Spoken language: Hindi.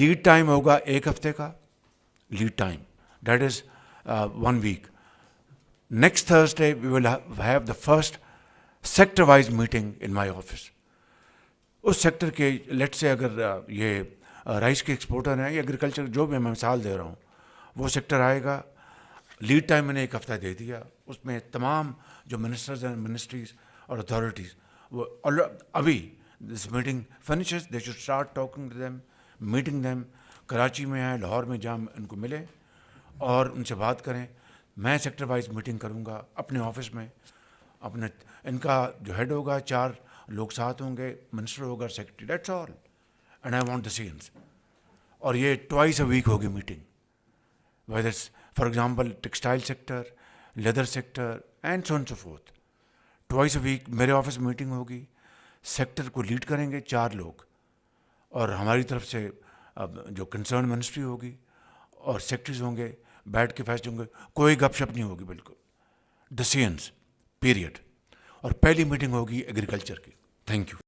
लीड टाइम होगा 1 हफ्ते का, lead time, that is 1 week. Next Thursday, we will have the first sector-wise meeting in my office. उस सेक्टर के, लेट से अगर ये राइस के एक्सपोर्टर हैं या एग्रीकल्चर, जो भी मैं मिसाल दे रहा हूँ, वो सेक्टर आएगा. लीड टाइम मैंने 1 हफ्ता दे दिया. उसमें तमाम जो मिनिस्टर्स एंड मिनिस्ट्रीज और अथॉरिटीज़, वो अभी this meeting finishes, they should start talking to them, meeting them. Karachi में है, लाहौर में, जहाँ उनको मिले और उनसे बात करें. मैं सेक्टर वाइज मीटिंग करूंगा अपने ऑफिस में. अपने इनका जो हेड होगा, 4 लोग साथ होंगे, मिनिस्टर होगा, secretary, that's all. And I want the scenes. और ये ट्वाइस अ वीक होगी मीटिंग, whether it's for example textile sector, leather sector and so on so forth. Twice a week मेरे ऑफिस में मीटिंग होगी. सेक्टर को लीड करेंगे 4 लोग, और हमारी तरफ से जो कंसर्न मिनिस्ट्री होगी और सेक्रेटरीज होंगे, बैठ के फैसले होंगे. कोई गपशप नहीं होगी, बिल्कुल डिसीजंस, पीरियड. और पहली मीटिंग होगी एग्रीकल्चर की. Thank you.